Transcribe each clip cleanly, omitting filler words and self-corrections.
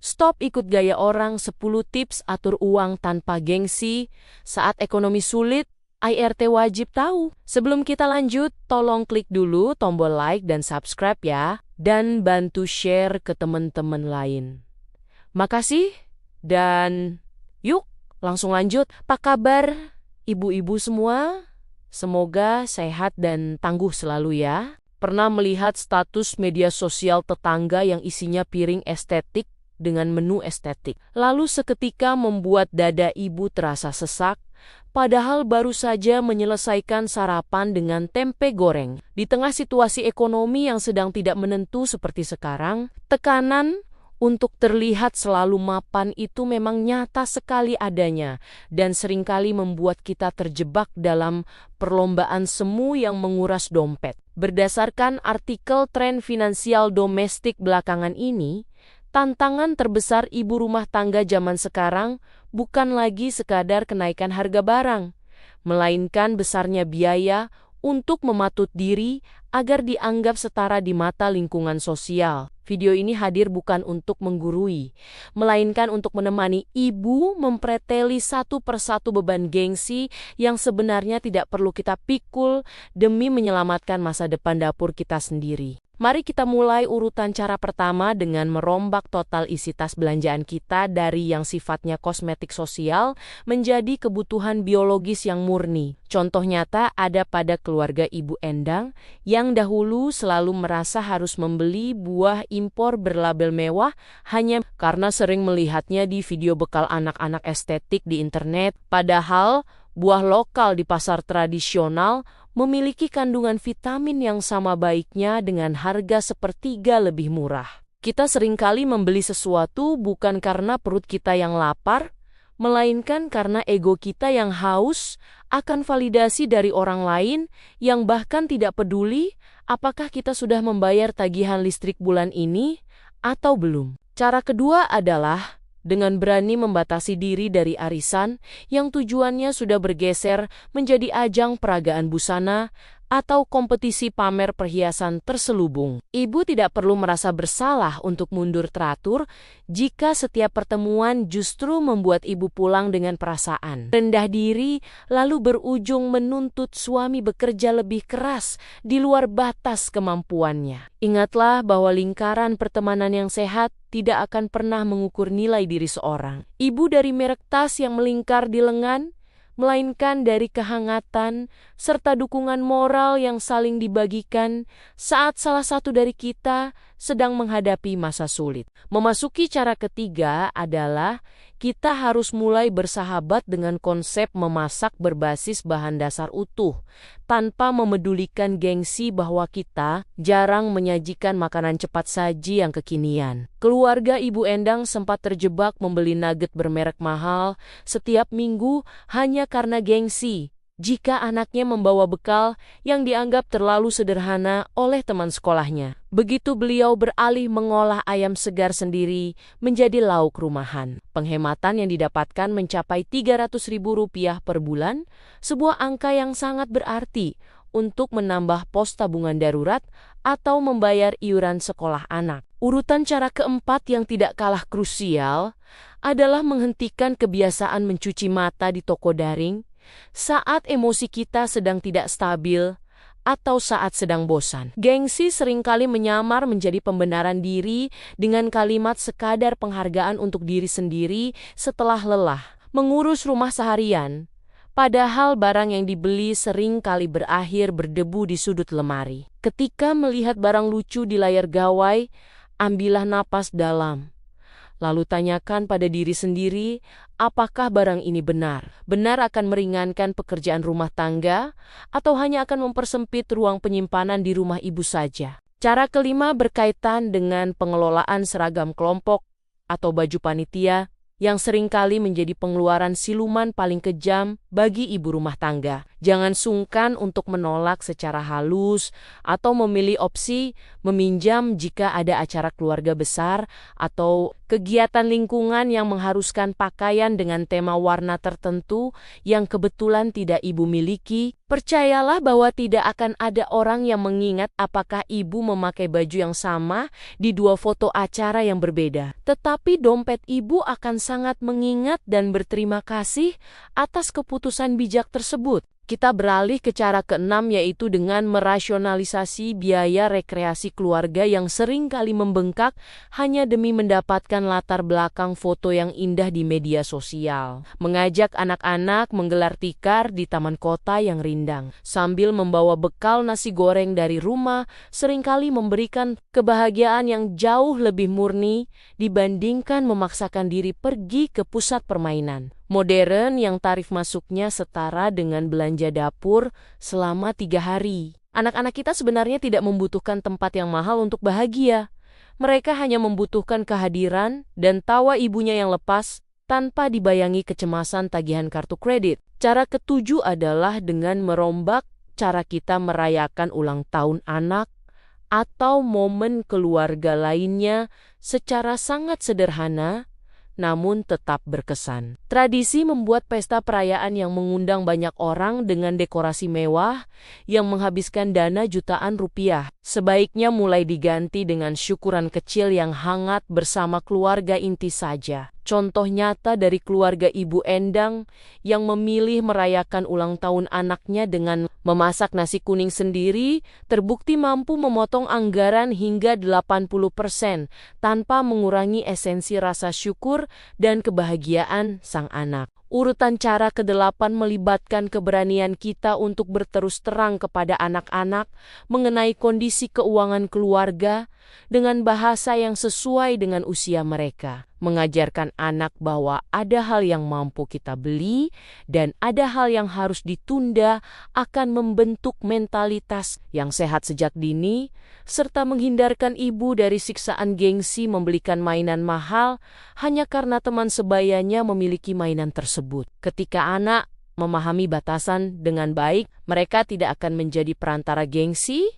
Stop ikut gaya orang 10 tips atur uang tanpa gengsi. Saat ekonomi sulit, IRT wajib tahu. Sebelum kita lanjut, tolong klik dulu tombol like dan subscribe ya. Dan bantu share ke teman-teman lain. Makasih, dan yuk langsung lanjut. Apa kabar ibu-ibu semua? Semoga sehat dan tangguh selalu ya. Pernah melihat status media sosial tetangga yang isinya piring estetik dengan menu estetik. Lalu seketika membuat dada ibu terasa sesak, padahal baru saja menyelesaikan sarapan dengan tempe goreng. Di tengah situasi ekonomi yang sedang tidak menentu seperti sekarang, tekanan untuk terlihat selalu mapan itu memang nyata sekali adanya dan seringkali membuat kita terjebak dalam perlombaan semu yang menguras dompet. Berdasarkan artikel Tren Finansial Domestik belakangan ini, tantangan terbesar ibu rumah tangga zaman sekarang bukan lagi sekadar kenaikan harga barang, melainkan besarnya biaya untuk mematut diri agar dianggap setara di mata lingkungan sosial. Video ini hadir bukan untuk menggurui, melainkan untuk menemani ibu mempreteli satu persatu beban gengsi yang sebenarnya tidak perlu kita pikul demi menyelamatkan masa depan dapur kita sendiri. Mari kita mulai urutan cara pertama dengan merombak total isi tas belanjaan kita dari yang sifatnya kosmetik sosial menjadi kebutuhan biologis yang murni. Contoh nyata ada pada keluarga Ibu Endang yang dahulu selalu merasa harus membeli buah impor berlabel mewah hanya karena sering melihatnya di video bekal anak-anak estetik di internet. Padahal buah lokal di pasar tradisional memiliki kandungan vitamin yang sama baiknya dengan harga sepertiga lebih murah. Kita seringkali membeli sesuatu bukan karena perut kita yang lapar, melainkan karena ego kita yang haus akan validasi dari orang lain yang bahkan tidak peduli apakah kita sudah membayar tagihan listrik bulan ini atau belum. Cara kedua adalah dengan berani membatasi diri dari arisan yang tujuannya sudah bergeser menjadi ajang peragaan busana atau kompetisi pamer perhiasan terselubung. Ibu tidak perlu merasa bersalah untuk mundur teratur jika setiap pertemuan justru membuat ibu pulang dengan perasaan rendah diri lalu berujung menuntut suami bekerja lebih keras di luar batas kemampuannya. Ingatlah bahwa lingkaran pertemanan yang sehat tidak akan pernah mengukur nilai diri seorang. Ibu dari merek tas yang melingkar di lengan, melainkan dari kehangatan serta dukungan moral yang saling dibagikan saat salah satu dari kita sedang menghadapi masa sulit. Memasuki cara ketiga adalah kita harus mulai bersahabat dengan konsep memasak berbasis bahan dasar utuh, tanpa memedulikan gengsi bahwa kita jarang menyajikan makanan cepat saji yang kekinian. Keluarga Ibu Endang sempat terjebak membeli nugget bermerek mahal setiap minggu hanya karena gengsi jika anaknya membawa bekal yang dianggap terlalu sederhana oleh teman sekolahnya. Begitu beliau beralih mengolah ayam segar sendiri menjadi lauk rumahan. Penghematan yang didapatkan mencapai Rp300.000 per bulan, sebuah angka yang sangat berarti untuk menambah pos tabungan darurat atau membayar iuran sekolah anak. Urutan cara keempat yang tidak kalah krusial adalah menghentikan kebiasaan mencuci mata di toko daring saat emosi kita sedang tidak stabil atau saat sedang bosan. Gengsi seringkali menyamar menjadi pembenaran diri dengan kalimat sekadar penghargaan untuk diri sendiri setelah lelah mengurus rumah seharian. Padahal barang yang dibeli sering kali berakhir berdebu di sudut lemari. Ketika melihat barang lucu di layar gawai, ambillah napas dalam. Lalu tanyakan pada diri sendiri, apakah barang ini benar? Benar akan meringankan pekerjaan rumah tangga atau hanya akan mempersempit ruang penyimpanan di rumah ibu saja? Cara kelima berkaitan dengan pengelolaan seragam kelompok atau baju panitia yang seringkali menjadi pengeluaran siluman paling kejam bagi ibu rumah tangga. Jangan sungkan untuk menolak secara halus atau memilih opsi meminjam jika ada acara keluarga besar atau kegiatan lingkungan yang mengharuskan pakaian dengan tema warna tertentu yang kebetulan tidak ibu miliki. Percayalah bahwa tidak akan ada orang yang mengingat apakah ibu memakai baju yang sama di dua foto acara yang berbeda. Tetapi dompet ibu akan sangat mengingat dan berterima kasih atas keputusan bijak tersebut. Kita beralih ke cara keenam, yaitu dengan merasionalisasi biaya rekreasi keluarga yang sering kali membengkak hanya demi mendapatkan latar belakang foto yang indah di media sosial. Mengajak anak-anak menggelar tikar di taman kota yang rindang, sambil membawa bekal nasi goreng dari rumah, seringkali memberikan kebahagiaan yang jauh lebih murni dibandingkan memaksakan diri pergi ke pusat permainan modern yang tarif masuknya setara dengan belanja dapur selama 3 hari. Anak-anak kita sebenarnya tidak membutuhkan tempat yang mahal untuk bahagia. Mereka hanya membutuhkan kehadiran dan tawa ibunya yang lepas tanpa dibayangi kecemasan tagihan kartu kredit. Cara ketujuh adalah dengan merombak cara kita merayakan ulang tahun anak atau momen keluarga lainnya secara sangat sederhana, namun tetap berkesan. Tradisi membuat pesta perayaan yang mengundang banyak orang dengan dekorasi mewah yang menghabiskan dana jutaan rupiah sebaiknya mulai diganti dengan syukuran kecil yang hangat bersama keluarga inti saja. Contoh nyata dari keluarga Ibu Endang yang memilih merayakan ulang tahun anaknya dengan memasak nasi kuning sendiri terbukti mampu memotong anggaran hingga 80% tanpa mengurangi esensi rasa syukur dan kebahagiaan sang anak. Urutan cara ke-8 melibatkan keberanian kita untuk berterus terang kepada anak-anak mengenai kondisi keuangan keluarga dengan bahasa yang sesuai dengan usia mereka. Mengajarkan anak bahwa ada hal yang mampu kita beli dan ada hal yang harus ditunda akan membentuk mentalitas yang sehat sejak dini, serta menghindarkan ibu dari siksaan gengsi membelikan mainan mahal hanya karena teman sebayanya memiliki mainan tersebut. Ketika anak memahami batasan dengan baik, mereka tidak akan menjadi perantara gengsi.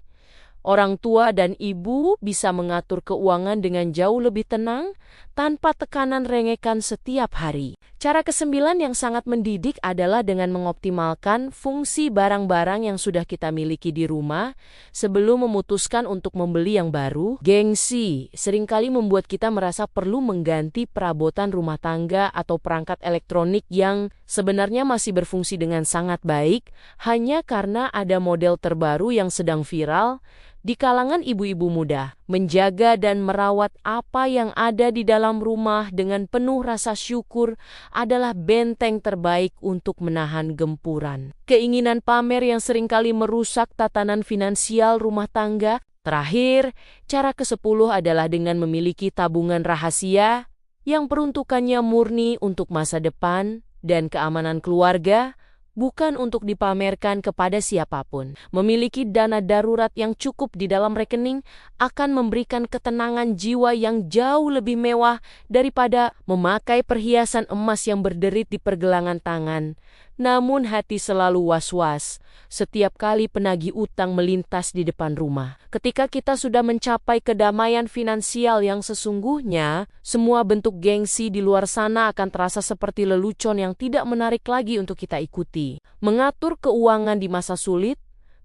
Orang tua dan ibu bisa mengatur keuangan dengan jauh lebih tenang tanpa tekanan rengekan setiap hari. Cara ke-9 yang sangat mendidik adalah dengan mengoptimalkan fungsi barang-barang yang sudah kita miliki di rumah sebelum memutuskan untuk membeli yang baru. Gengsi seringkali membuat kita merasa perlu mengganti perabotan rumah tangga atau perangkat elektronik yang sebenarnya masih berfungsi dengan sangat baik hanya karena ada model terbaru yang sedang viral di kalangan ibu-ibu muda. Menjaga dan merawat apa yang ada di dalam rumah dengan penuh rasa syukur adalah benteng terbaik untuk menahan gempuran keinginan pamer yang seringkali merusak tatanan finansial rumah tangga. Terakhir, cara ke-10 adalah dengan memiliki tabungan rahasia yang peruntukannya murni untuk masa depan dan keamanan keluarga, bukan untuk dipamerkan kepada siapapun. Memiliki dana darurat yang cukup di dalam rekening akan memberikan ketenangan jiwa yang jauh lebih mewah daripada memakai perhiasan emas yang berderit di pergelangan tangan. Namun hati selalu was-was setiap kali penagih utang melintas di depan rumah. Ketika kita sudah mencapai kedamaian finansial yang sesungguhnya, semua bentuk gengsi di luar sana akan terasa seperti lelucon yang tidak menarik lagi untuk kita ikuti. Mengatur keuangan di masa sulit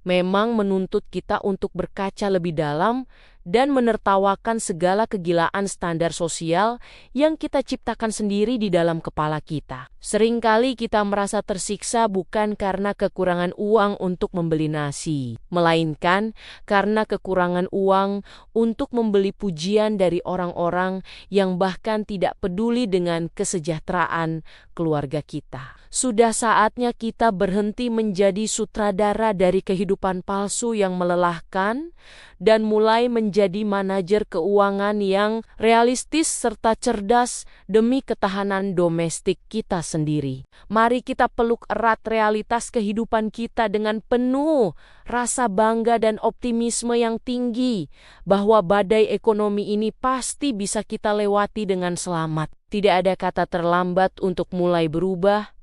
memang menuntut kita untuk berkaca lebih dalam dan menertawakan segala kegilaan standar sosial yang kita ciptakan sendiri di dalam kepala kita. Seringkali kita merasa tersiksa bukan karena kekurangan uang untuk membeli nasi, melainkan karena kekurangan uang untuk membeli pujian dari orang-orang yang bahkan tidak peduli dengan kesejahteraan keluarga kita. Sudah saatnya kita berhenti menjadi sutradara dari kehidupan palsu yang melelahkan dan mulai menjadi manajer keuangan yang realistis serta cerdas demi ketahanan domestik kita sendiri. Mari kita peluk erat realitas kehidupan kita dengan penuh rasa bangga dan optimisme yang tinggi bahwa badai ekonomi ini pasti bisa kita lewati dengan selamat. Tidak ada kata terlambat untuk mulai berubah,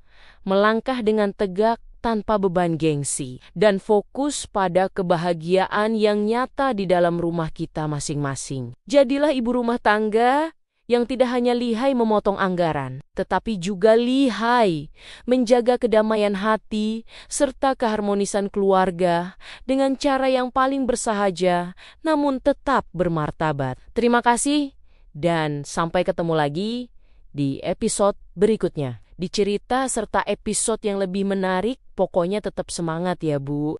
melangkah dengan tegak tanpa beban gengsi, dan fokus pada kebahagiaan yang nyata di dalam rumah kita masing-masing. Jadilah ibu rumah tangga yang tidak hanya lihai memotong anggaran, tetapi juga lihai menjaga kedamaian hati serta keharmonisan keluarga dengan cara yang paling bersahaja namun tetap bermartabat. Terima kasih dan sampai ketemu lagi di episode berikutnya. Di cerita serta episode yang lebih menarik, pokoknya tetap semangat ya Bu.